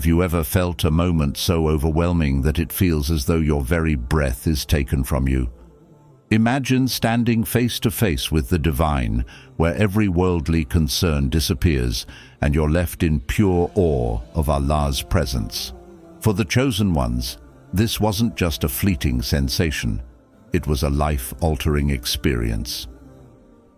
Have you ever felt a moment so overwhelming that it feels as though your very breath is taken from you? Imagine standing face to face with the divine, where every worldly concern disappears and you're left in pure awe of Allah's presence. For the chosen ones, this wasn't just a fleeting sensation. It was a life-altering experience.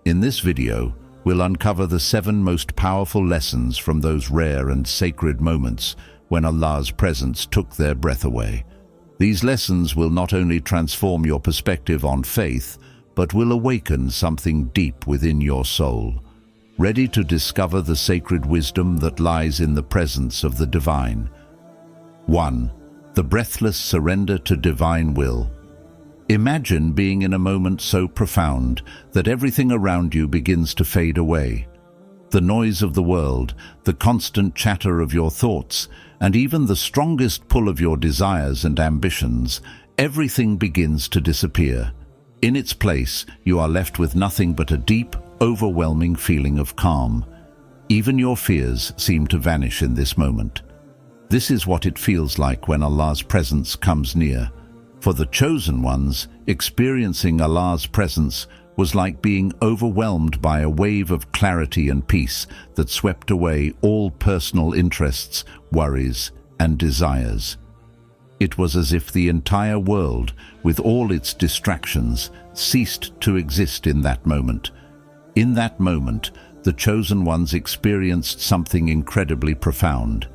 In this video, we'll uncover the 7 most powerful lessons from those rare and sacred moments when Allah's presence took their breath away. These lessons will not only transform your perspective on faith, but will awaken something deep within your soul. Ready to discover the sacred wisdom that lies in the presence of the divine. 1. The breathless surrender to divine will. Imagine being in a moment so profound that everything around you begins to fade away. The noise of the world, the constant chatter of your thoughts, and even the strongest pull of your desires and ambitions, everything begins to disappear. In its place, you are left with nothing but a deep, overwhelming feeling of calm. Even your fears seem to vanish in this moment. This is what it feels like when Allah's presence comes near. For the chosen ones, experiencing Allah's presence was like being overwhelmed by a wave of clarity and peace that swept away all personal interests, worries, and desires. It was as if the entire world, with all its distractions, ceased to exist in that moment. In that moment, the chosen ones experienced something incredibly profound.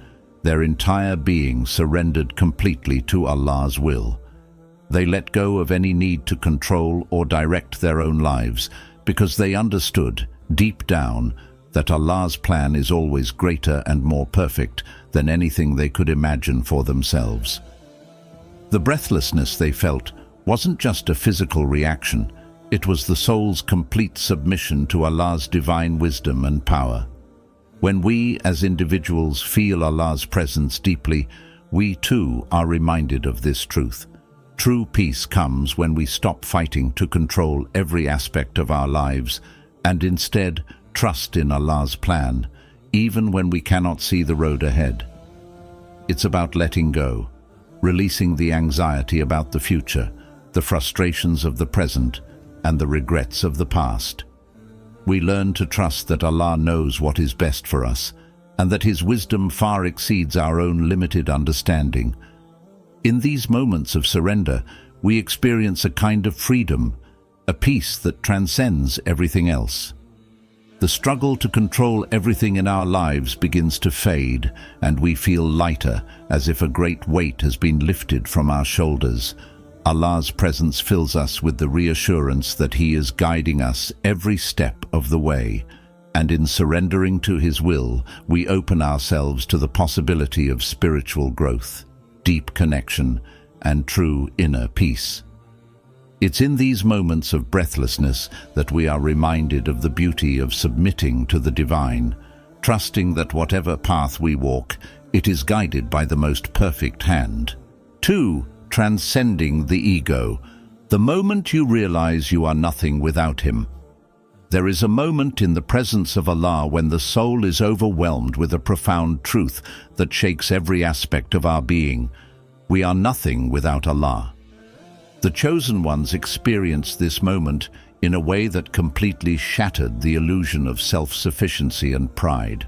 Their entire being surrendered completely to Allah's will. They let go of any need to control or direct their own lives because they understood, deep down, that Allah's plan is always greater and more perfect than anything they could imagine for themselves. The breathlessness they felt wasn't just a physical reaction, it was the soul's complete submission to Allah's divine wisdom and power. When we, as individuals, feel Allah's presence deeply, we too are reminded of this truth. True peace comes when we stop fighting to control every aspect of our lives and instead trust in Allah's plan, even when we cannot see the road ahead. It's about letting go, releasing the anxiety about the future, the frustrations of the present, and the regrets of the past. We learn to trust that Allah knows what is best for us, and that His wisdom far exceeds our own limited understanding. In these moments of surrender, we experience a kind of freedom, a peace that transcends everything else. The struggle to control everything in our lives begins to fade, and we feel lighter, as if a great weight has been lifted from our shoulders. Allah's presence fills us with the reassurance that He is guiding us every step of the way, and in surrendering to His will, we open ourselves to the possibility of spiritual growth, deep connection, and true inner peace. It's in these moments of breathlessness that we are reminded of the beauty of submitting to the divine, trusting that whatever path we walk, it is guided by the most perfect hand. 2. Transcending the ego. The moment you realize you are nothing without Him. There is a moment in the presence of Allah when the soul is overwhelmed with a profound truth that shakes every aspect of our being. We are nothing without Allah. The chosen ones experienced this moment in a way that completely shattered the illusion of self-sufficiency and pride.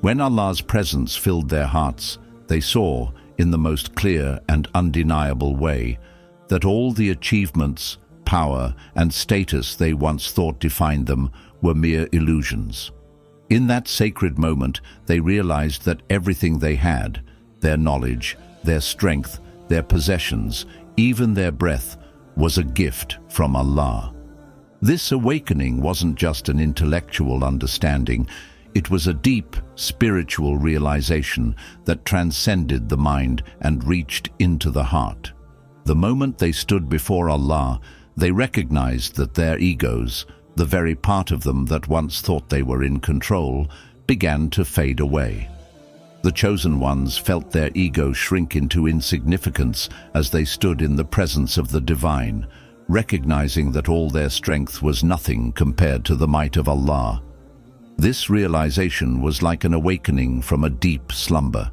When Allah's presence filled their hearts, they saw, in the most clear and undeniable way, that all the achievements, power, and status they once thought defined them were mere illusions. In that sacred moment, they realized that everything they had, their knowledge, their strength, their possessions, even their breath, was a gift from Allah. This awakening wasn't just an intellectual understanding, it was a deep, spiritual realization that transcended the mind and reached into the heart. The moment they stood before Allah, they recognized that their egos, the very part of them that once thought they were in control, began to fade away. The chosen ones felt their ego shrink into insignificance as they stood in the presence of the divine, recognizing that all their strength was nothing compared to the might of Allah. This realization was like an awakening from a deep slumber.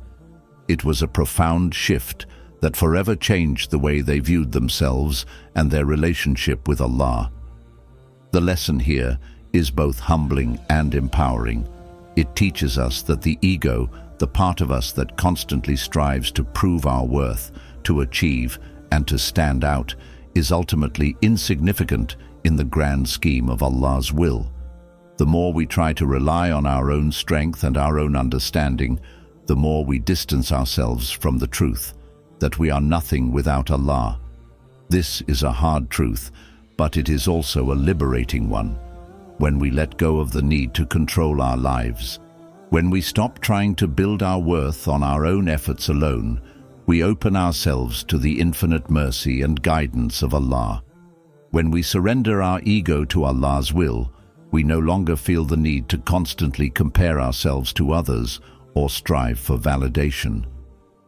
It was a profound shift that forever changed the way they viewed themselves and their relationship with Allah. The lesson here is both humbling and empowering. It teaches us that the ego, the part of us that constantly strives to prove our worth, to achieve, and to stand out, is ultimately insignificant in the grand scheme of Allah's will. The more we try to rely on our own strength and our own understanding, the more we distance ourselves from the truth, that we are nothing without Allah. This is a hard truth, but it is also a liberating one. When we let go of the need to control our lives, when we stop trying to build our worth on our own efforts alone, we open ourselves to the infinite mercy and guidance of Allah. When we surrender our ego to Allah's will, we no longer feel the need to constantly compare ourselves to others or strive for validation.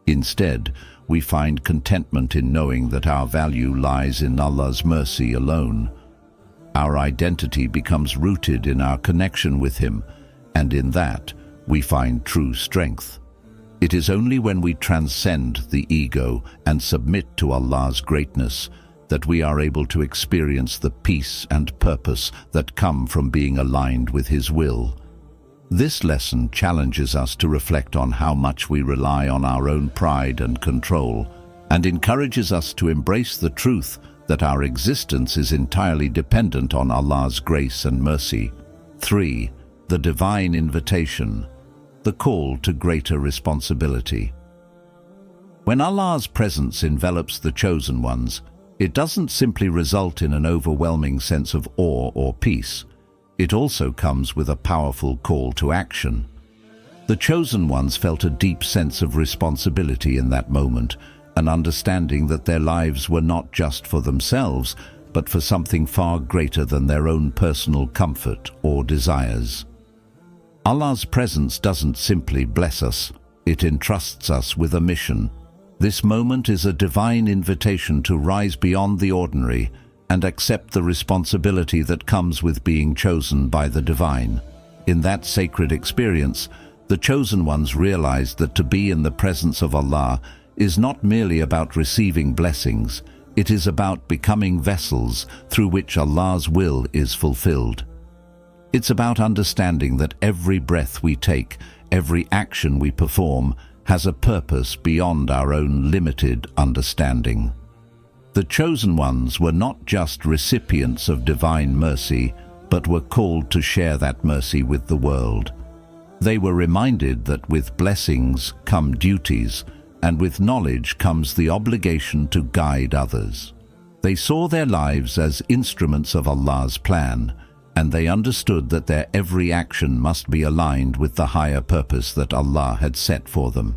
Instead, we find contentment in knowing that our value lies in Allah's mercy alone. Our identity becomes rooted in our connection with Him, and in that, we find true strength. It is only when we transcend the ego and submit to Allah's greatness that we are able to experience the peace and purpose that come from being aligned with His will. This lesson challenges us to reflect on how much we rely on our own pride and control, and encourages us to embrace the truth that our existence is entirely dependent on Allah's grace and mercy. 3. The divine invitation, the call to greater responsibility. When Allah's presence envelops the chosen ones, it doesn't simply result in an overwhelming sense of awe or peace. It also comes with a powerful call to action. The chosen ones felt a deep sense of responsibility in that moment, an understanding that their lives were not just for themselves, but for something far greater than their own personal comfort or desires. Allah's presence doesn't simply bless us, it entrusts us with a mission. This moment is a divine invitation to rise beyond the ordinary and accept the responsibility that comes with being chosen by the divine. In that sacred experience, the chosen ones realized that to be in the presence of Allah is not merely about receiving blessings, it is about becoming vessels through which Allah's will is fulfilled. It's about understanding that every breath we take, every action we perform, has a purpose beyond our own limited understanding. The chosen ones were not just recipients of divine mercy, but were called to share that mercy with the world. They were reminded that with blessings come duties, and with knowledge comes the obligation to guide others. They saw their lives as instruments of Allah's plan, and they understood that their every action must be aligned with the higher purpose that Allah had set for them.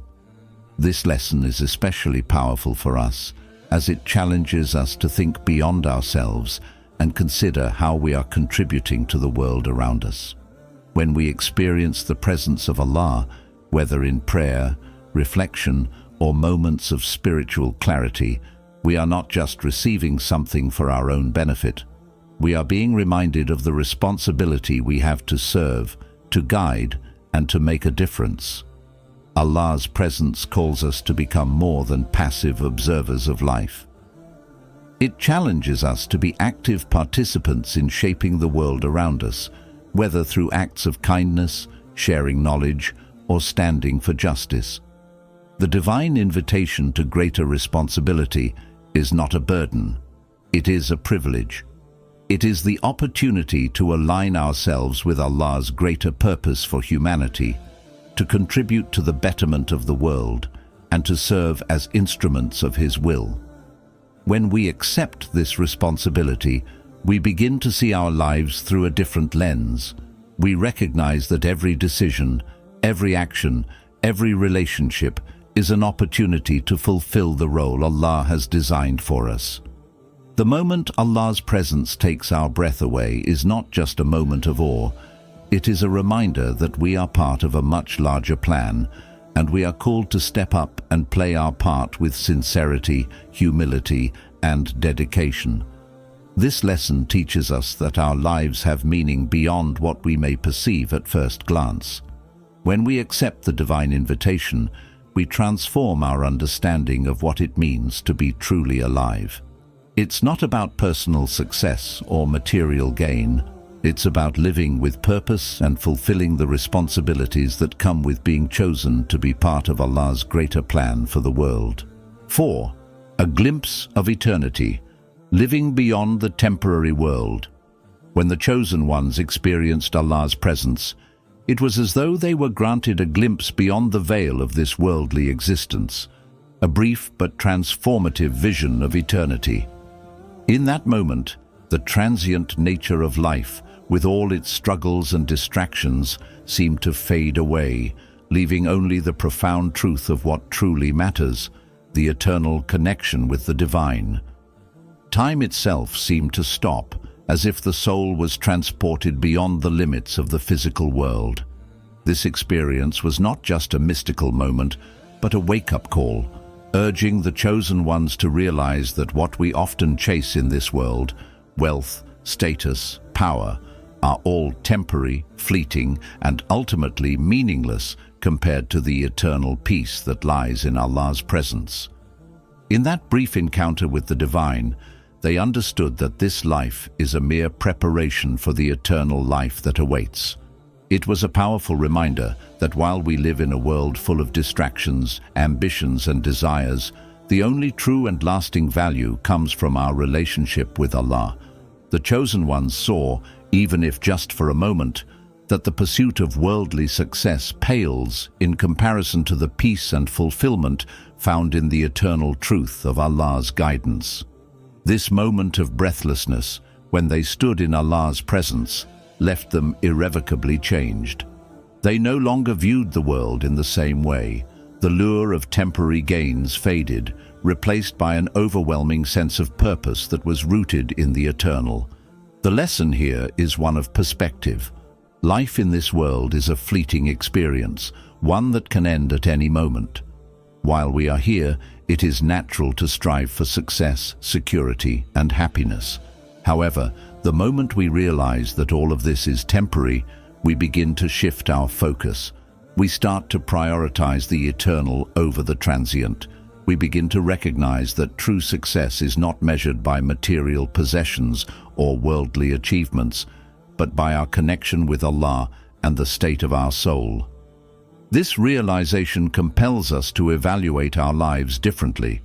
This lesson is especially powerful for us, as it challenges us to think beyond ourselves and consider how we are contributing to the world around us. When we experience the presence of Allah, whether in prayer, reflection, or moments of spiritual clarity, we are not just receiving something for our own benefit. We are being reminded of the responsibility we have to serve, to guide, and to make a difference. Allah's presence calls us to become more than passive observers of life. It challenges us to be active participants in shaping the world around us, whether through acts of kindness, sharing knowledge, or standing for justice. The divine invitation to greater responsibility is not a burden, it is a privilege. It is the opportunity to align ourselves with Allah's greater purpose for humanity, to contribute to the betterment of the world, and to serve as instruments of His will. When we accept this responsibility, we begin to see our lives through a different lens. We recognize that every decision, every action, every relationship is an opportunity to fulfill the role Allah has designed for us. The moment Allah's presence takes our breath away is not just a moment of awe, it is a reminder that we are part of a much larger plan, and we are called to step up and play our part with sincerity, humility, and dedication. This lesson teaches us that our lives have meaning beyond what we may perceive at first glance. When we accept the divine invitation, we transform our understanding of what it means to be truly alive. It's not about personal success or material gain. It's about living with purpose and fulfilling the responsibilities that come with being chosen to be part of Allah's greater plan for the world. 4. A glimpse of eternity, living beyond the temporary world. When the chosen ones experienced Allah's presence, it was as though they were granted a glimpse beyond the veil of this worldly existence, a brief but transformative vision of eternity. In that moment, the transient nature of life, with all its struggles and distractions, seemed to fade away, leaving only the profound truth of what truly matters, the eternal connection with the divine. Time itself seemed to stop, as if the soul was transported beyond the limits of the physical world. This experience was not just a mystical moment, but a wake-up call, urging the chosen ones to realize that what we often chase in this world, wealth, status, power, are all temporary, fleeting, and ultimately meaningless compared to the eternal peace that lies in Allah's presence. In that brief encounter with the divine, they understood that this life is a mere preparation for the eternal life that awaits. It was a powerful reminder that while we live in a world full of distractions, ambitions, and desires, the only true and lasting value comes from our relationship with Allah. The chosen ones saw, even if just for a moment, that the pursuit of worldly success pales in comparison to the peace and fulfillment found in the eternal truth of Allah's guidance. This moment of breathlessness, when they stood in Allah's presence, left them irrevocably changed. They no longer viewed the world in the same way. The lure of temporary gains faded, replaced by an overwhelming sense of purpose that was rooted in the eternal. The lesson here is one of perspective. Life in this world is a fleeting experience, one that can end at any moment. While we are here, it is natural to strive for success, security, and happiness. However, the moment we realize that all of this is temporary, we begin to shift our focus. We start to prioritize the eternal over the transient. We begin to recognize that true success is not measured by material possessions or worldly achievements, but by our connection with Allah and the state of our soul. This realization compels us to evaluate our lives differently.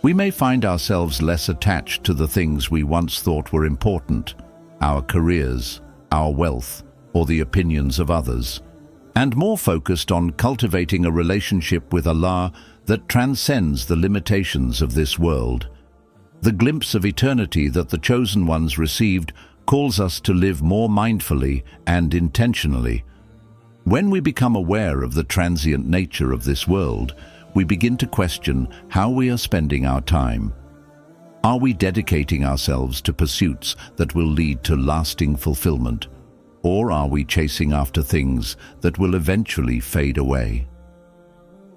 We may find ourselves less attached to the things we once thought were important, our careers, our wealth, or the opinions of others, and more focused on cultivating a relationship with Allah that transcends the limitations of this world. The glimpse of eternity that the chosen ones received calls us to live more mindfully and intentionally. When we become aware of the transient nature of this world, we begin to question how we are spending our time. Are we dedicating ourselves to pursuits that will lead to lasting fulfillment, or are we chasing after things that will eventually fade away?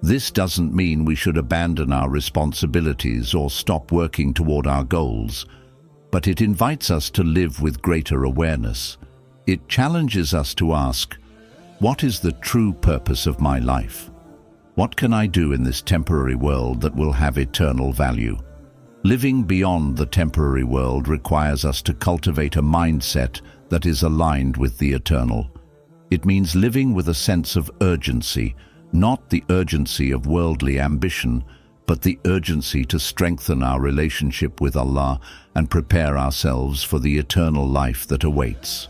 This doesn't mean we should abandon our responsibilities or stop working toward our goals, but it invites us to live with greater awareness. It challenges us to ask, what is the true purpose of my life? What can I do in this temporary world that will have eternal value? Living beyond the temporary world requires us to cultivate a mindset that is aligned with the eternal. It means living with a sense of urgency, not the urgency of worldly ambition, but the urgency to strengthen our relationship with Allah and prepare ourselves for the eternal life that awaits.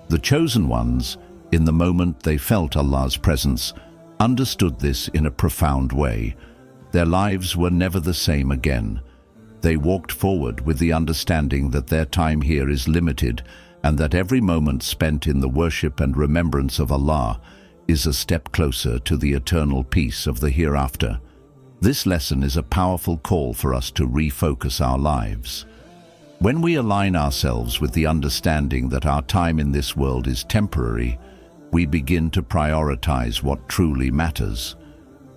The chosen ones, in the moment they felt Allah's presence, understood this in a profound way. Their lives were never the same again. They walked forward with the understanding that their time here is limited and that every moment spent in the worship and remembrance of Allah is a step closer to the eternal peace of the hereafter. This lesson is a powerful call for us to refocus our lives. When we align ourselves with the understanding that our time in this world is temporary, we begin to prioritize what truly matters.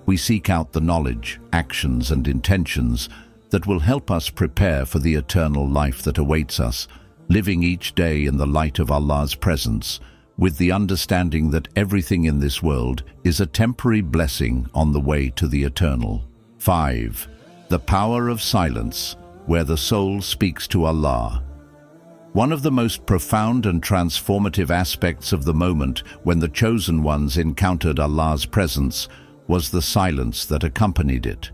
We seek out the knowledge, actions, and intentions that will help us prepare for the eternal life that awaits us, living each day in the light of Allah's presence, with the understanding that everything in this world is a temporary blessing on the way to the eternal. 5. The power of silence, where the soul speaks to Allah. One of the most profound and transformative aspects of the moment when the chosen ones encountered Allah's presence was the silence that accompanied it.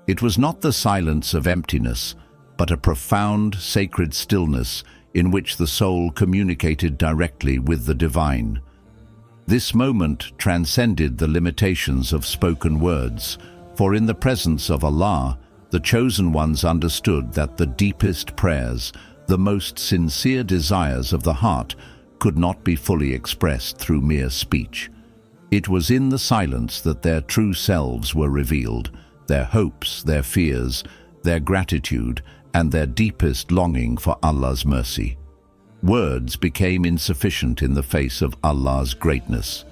It was not the silence of emptiness, but a profound, sacred stillness in which the soul communicated directly with the divine. This moment transcended the limitations of spoken words, for in the presence of Allah, the chosen ones understood that the deepest prayers, the most sincere desires of the heart, could not be fully expressed through mere speech. It was in the silence that their true selves were revealed, their hopes, their fears, their gratitude, and their deepest longing for Allah's mercy. Words became insufficient in the face of Allah's greatness.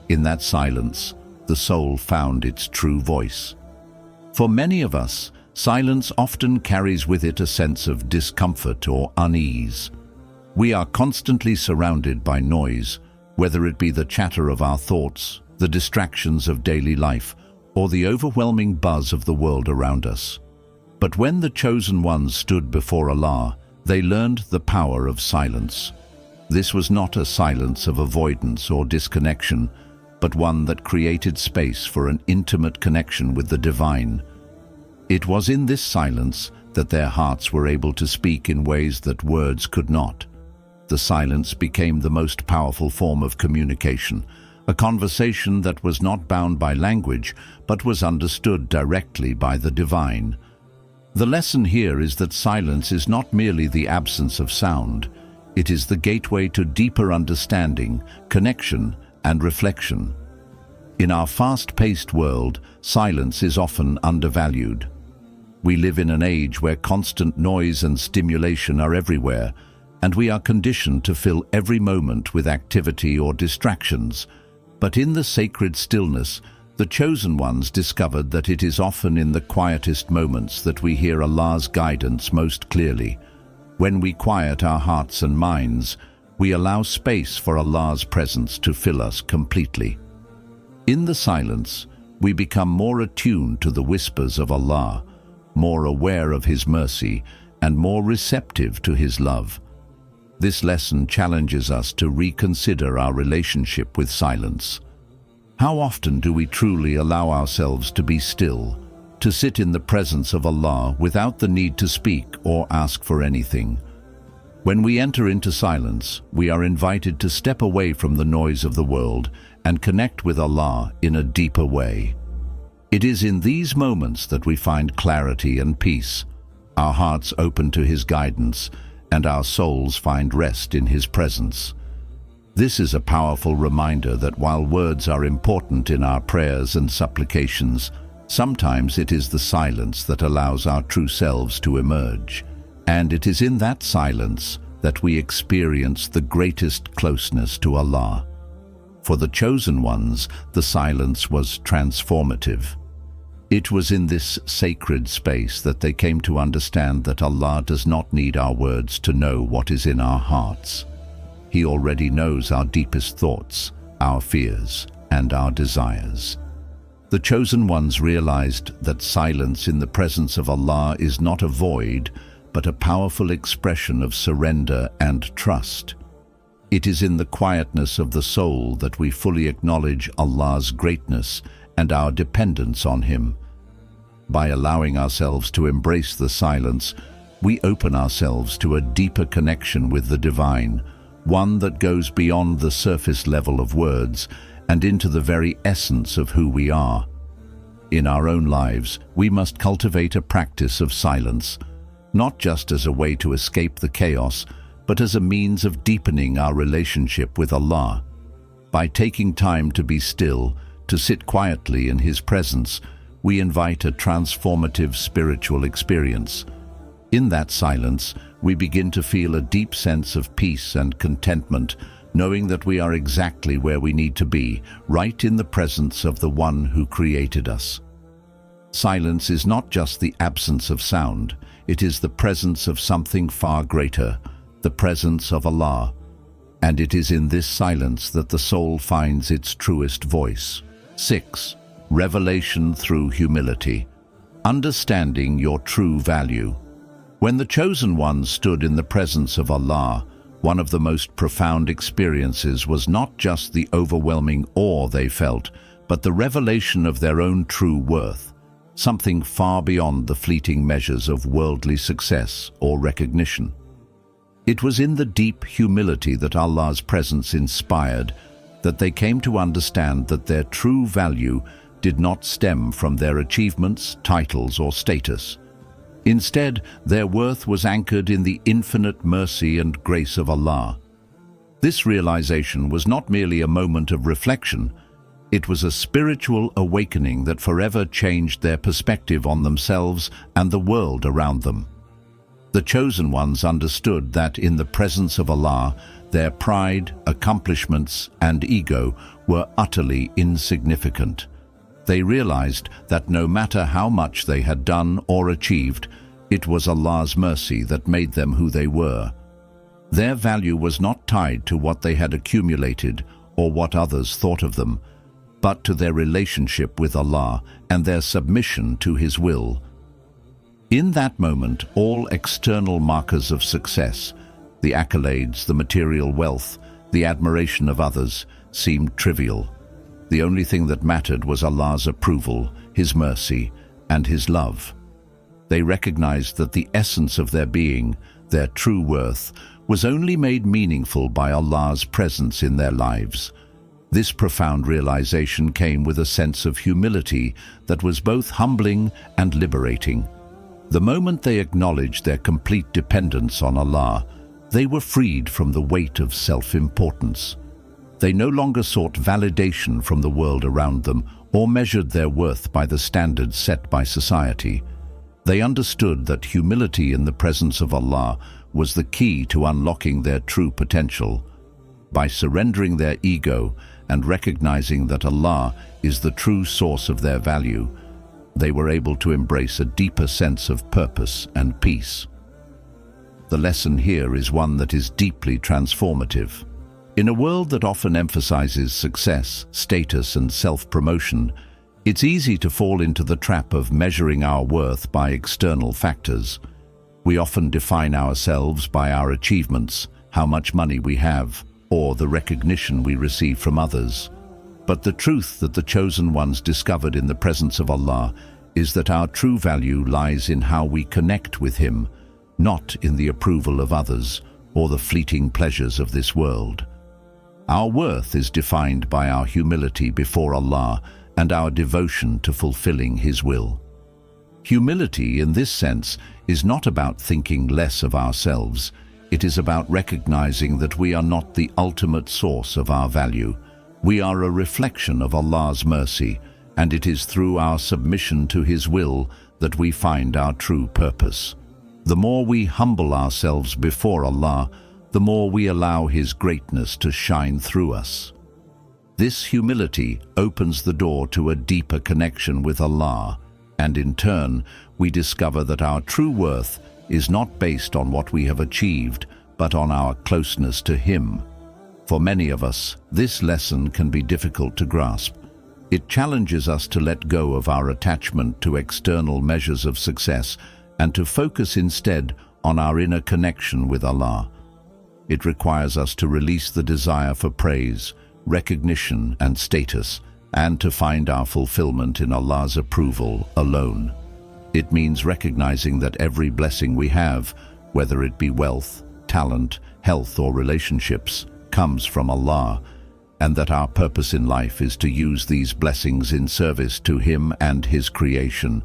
In that silence, the soul found its true voice. For many of us, silence often carries with it a sense of discomfort or unease. We are constantly surrounded by noise, whether it be the chatter of our thoughts, the distractions of daily life, or the overwhelming buzz of the world around us. But when the chosen ones stood before Allah, they learned the power of silence. This was not a silence of avoidance or disconnection, but one that created space for an intimate connection with the divine. It was in this silence that their hearts were able to speak in ways that words could not. The silence became the most powerful form of communication, a conversation that was not bound by language, but was understood directly by the divine. The lesson here is that silence is not merely the absence of sound. It is the gateway to deeper understanding, connection, and reflection. In our fast-paced world, silence is often undervalued. We live in an age where constant noise and stimulation are everywhere, and we are conditioned to fill every moment with activity or distractions. But in the sacred stillness, the chosen ones discovered that it is often in the quietest moments that we hear Allah's guidance most clearly. When we quiet our hearts and minds, we allow space for Allah's presence to fill us completely. In the silence, we become more attuned to the whispers of Allah, more aware of His mercy, and more receptive to His love. This lesson challenges us to reconsider our relationship with silence. How often do we truly allow ourselves to be still, to sit in the presence of Allah without the need to speak or ask for anything? When we enter into silence, we are invited to step away from the noise of the world and connect with Allah in a deeper way. It is in these moments that we find clarity and peace, our hearts open to His guidance, and our souls find rest in His presence. This is a powerful reminder that while words are important in our prayers and supplications, sometimes it is the silence that allows our true selves to emerge. And it is in that silence that we experience the greatest closeness to Allah. For the chosen ones, the silence was transformative. It was in this sacred space that they came to understand that Allah does not need our words to know what is in our hearts. He already knows our deepest thoughts, our fears, and our desires. The chosen ones realized that silence in the presence of Allah is not a void, but a powerful expression of surrender and trust. It is in the quietness of the soul that we fully acknowledge Allah's greatness and our dependence on Him. By allowing ourselves to embrace the silence, we open ourselves to a deeper connection with the divine, one that goes beyond the surface level of words and into the very essence of who we are. In our own lives, we must cultivate a practice of silence, not just as a way to escape the chaos, but as a means of deepening our relationship with Allah. By taking time to be still, to sit quietly in His presence, we invite a transformative spiritual experience. In that silence, we begin to feel a deep sense of peace and contentment, knowing that we are exactly where we need to be, right in the presence of the One who created us. Silence is not just the absence of sound, it is the presence of something far greater, the presence of Allah. and it is in this silence that the soul finds its truest voice. 6. Revelation through humility. Understanding your true value. When the chosen ones stood in the presence of Allah, one of the most profound experiences was not just the overwhelming awe they felt, but the revelation of their own true worth, something far beyond the fleeting measures of worldly success or recognition. It was in the deep humility that Allah's presence inspired that they came to understand that their true value did not stem from their achievements, titles, or status. Instead, their worth was anchored in the infinite mercy and grace of Allah. This realization was not merely a moment of reflection, it was a spiritual awakening that forever changed their perspective on themselves and the world around them. The chosen ones understood that in the presence of Allah, their pride, accomplishments, and ego were utterly insignificant. They realized that no matter how much they had done or achieved, it was Allah's mercy that made them who they were. Their value was not tied to what they had accumulated or what others thought of them, but to their relationship with Allah and their submission to His will. In that moment, all external markers of success, the accolades, the material wealth, the admiration of others, seemed trivial. The only thing that mattered was Allah's approval, His mercy, and His love. They recognized that the essence of their being, their true worth, was only made meaningful by Allah's presence in their lives. This profound realization came with a sense of humility that was both humbling and liberating. The moment they acknowledged their complete dependence on Allah, they were freed from the weight of self-importance. They no longer sought validation from the world around them or measured their worth by the standards set by society. They understood that humility in the presence of Allah was the key to unlocking their true potential. By surrendering their ego and recognizing that Allah is the true source of their value, they were able to embrace a deeper sense of purpose and peace. The lesson here is one that is deeply transformative. In a world that often emphasizes success, status, and self-promotion, it's easy to fall into the trap of measuring our worth by external factors. We often define ourselves by our achievements, how much money we have, or the recognition we receive from others. But the truth that the chosen ones discovered in the presence of Allah is that our true value lies in how we connect with Him, not in the approval of others or the fleeting pleasures of this world. Our worth is defined by our humility before Allah and our devotion to fulfilling His will. Humility, in this sense, is not about thinking less of ourselves. It is about recognizing that we are not the ultimate source of our value. We are a reflection of Allah's mercy, and it is through our submission to His will that we find our true purpose. The more we humble ourselves before Allah, the more we allow His greatness to shine through us. This humility opens the door to a deeper connection with Allah, and in turn, we discover that our true worth is not based on what we have achieved, but on our closeness to Him. For many of us, this lesson can be difficult to grasp. It challenges us to let go of our attachment to external measures of success and to focus instead on our inner connection with Allah. It requires us to release the desire for praise, recognition, and status, and to find our fulfillment in Allah's approval alone. It means recognizing that every blessing we have, whether it be wealth, talent, health, or relationships, comes from Allah, and that our purpose in life is to use these blessings in service to Him and His creation.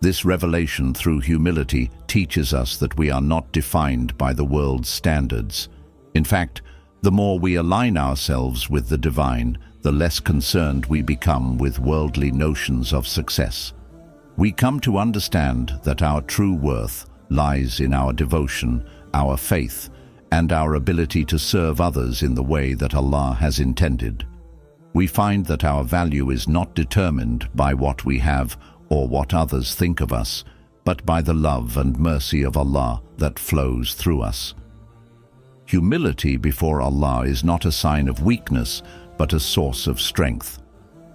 This revelation through humility teaches us that we are not defined by the world's standards. In fact, the more we align ourselves with the divine, the less concerned we become with worldly notions of success. We come to understand that our true worth lies in our devotion, our faith, and our ability to serve others in the way that Allah has intended. We find that our value is not determined by what we have or what others think of us, but by the love and mercy of Allah that flows through us. Humility before Allah is not a sign of weakness, but a source of strength.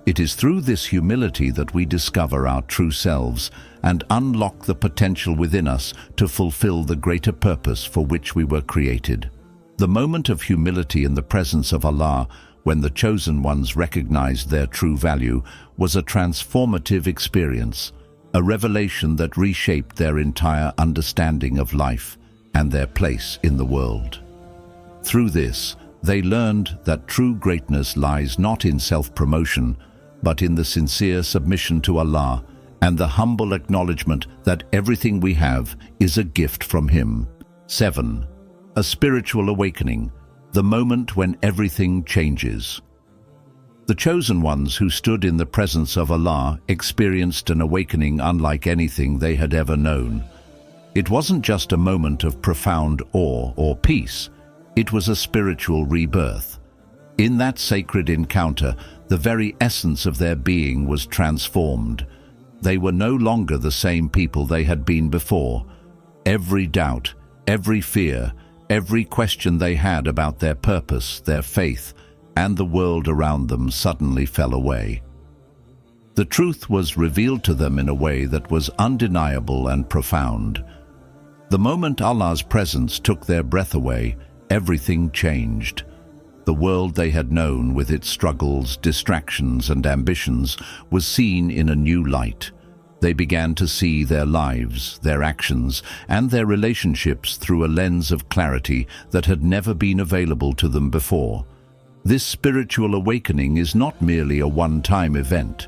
It is through this humility that we discover our true selves and unlock the potential within us to fulfill the greater purpose for which we were created. The moment of humility in the presence of Allah, when the chosen ones recognized their true value, was a transformative experience, a revelation that reshaped their entire understanding of life and their place in the world. Through this, they learned that true greatness lies not in self-promotion, but in the sincere submission to Allah and the humble acknowledgement that everything we have is a gift from Him. 7. A spiritual awakening, the moment when everything changes. The chosen ones who stood in the presence of Allah experienced an awakening unlike anything they had ever known. It wasn't just a moment of profound awe or peace, it was a spiritual rebirth. In that sacred encounter, the very essence of their being was transformed. They were no longer the same people they had been before. Every doubt, every fear, every question they had about their purpose, their faith, and the world around them suddenly fell away. The truth was revealed to them in a way that was undeniable and profound. The moment Allah's presence took their breath away, everything changed. The world they had known, with its struggles, distractions, and ambitions, was seen in a new light. They began to see their lives, their actions, and their relationships through a lens of clarity that had never been available to them before. This spiritual awakening is not merely a one-time event.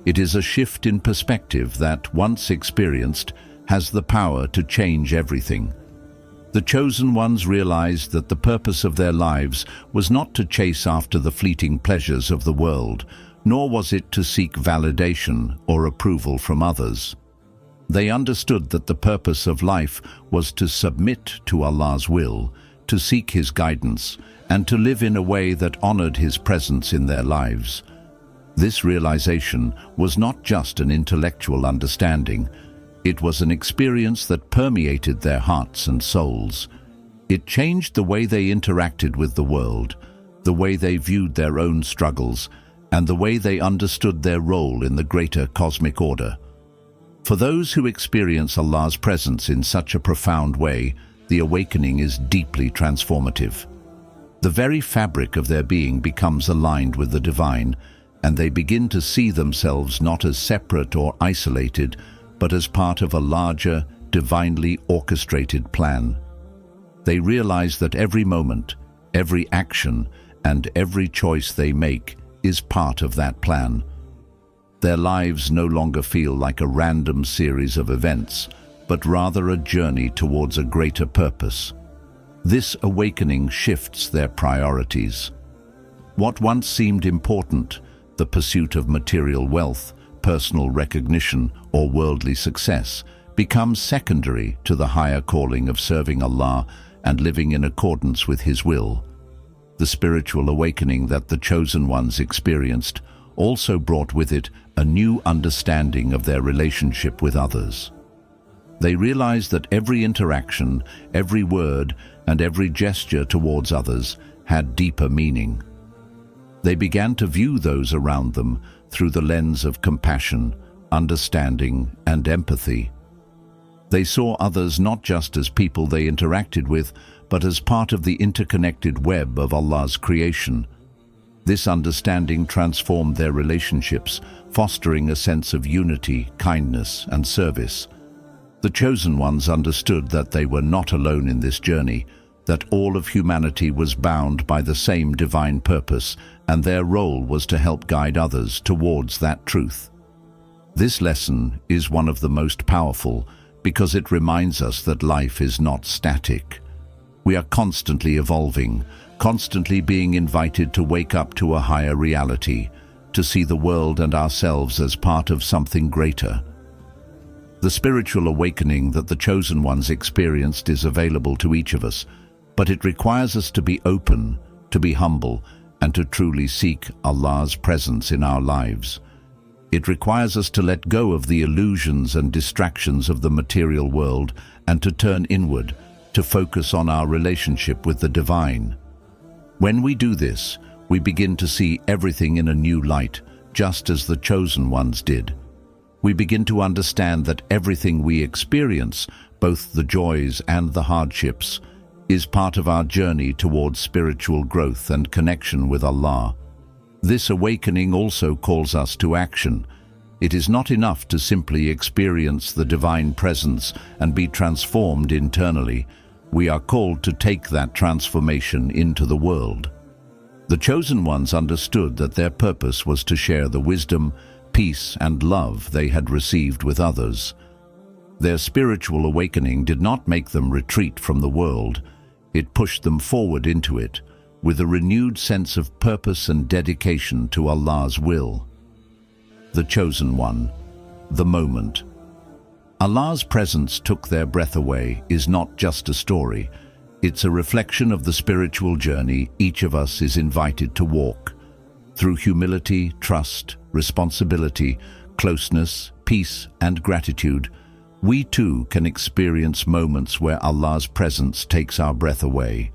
It is a shift in perspective that, once experienced, has the power to change everything. The chosen ones realized that the purpose of their lives was not to chase after the fleeting pleasures of the world, nor was it to seek validation or approval from others. They understood that the purpose of life was to submit to Allah's will, to seek His guidance, and to live in a way that honored His presence in their lives. This realization was not just an intellectual understanding. It was an experience that permeated their hearts and souls. It changed the way they interacted with the world, the way they viewed their own struggles, and the way they understood their role in the greater cosmic order. For those who experience Allah's presence in such a profound way, the awakening is deeply transformative. The very fabric of their being becomes aligned with the divine, and they begin to see themselves not as separate or isolated, but as part of a larger, divinely orchestrated plan. They realize that every moment, every action, and every choice they make is part of that plan. Their lives no longer feel like a random series of events, but rather a journey towards a greater purpose. This awakening shifts their priorities. What once seemed important, the pursuit of material wealth, personal recognition, or worldly success, becomes secondary to the higher calling of serving Allah and living in accordance with His will. The spiritual awakening that the chosen ones experienced also brought with it a new understanding of their relationship with others. They realized that every interaction, every word, and every gesture towards others had deeper meaning. They began to view those around them through the lens of compassion, understanding, and empathy. They saw others not just as people they interacted with, but as part of the interconnected web of Allah's creation. This understanding transformed their relationships, fostering a sense of unity, kindness, and service. The chosen ones understood that they were not alone in this journey, that all of humanity was bound by the same divine purpose, and their role was to help guide others towards that truth. This lesson is one of the most powerful because it reminds us that life is not static. We are constantly evolving, constantly being invited to wake up to a higher reality, to see the world and ourselves as part of something greater. The spiritual awakening that the chosen ones experienced is available to each of us, but it requires us to be open, to be humble, and to truly seek Allah's presence in our lives. It requires us to let go of the illusions and distractions of the material world and to turn inward, to focus on our relationship with the divine. When we do this, we begin to see everything in a new light, just as the chosen ones did. We begin to understand that everything we experience, both the joys and the hardships, is part of our journey towards spiritual growth and connection with Allah. This awakening also calls us to action. It is not enough to simply experience the divine presence and be transformed internally. We are called to take that transformation into the world. The chosen ones understood that their purpose was to share the wisdom, peace, and love they had received with others. Their spiritual awakening did not make them retreat from the world. It pushed them forward into it, with a renewed sense of purpose and dedication to Allah's will. The chosen one, the moment. Allah's presence took their breath away is not just a story. It's a reflection of the spiritual journey each of us is invited to walk. Through humility, trust, responsibility, closeness, peace, and gratitude, we too can experience moments where Allah's presence takes our breath away.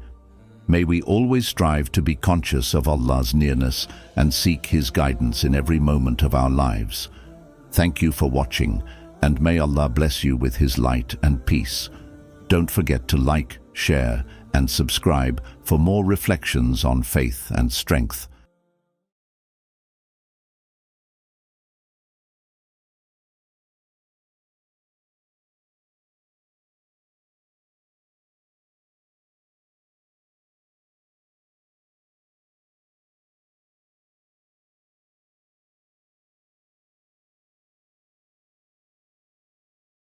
May we always strive to be conscious of Allah's nearness and seek His guidance in every moment of our lives. Thank you for watching, and may Allah bless you with His light and peace. Don't forget to like, share, and subscribe for more reflections on faith and strength.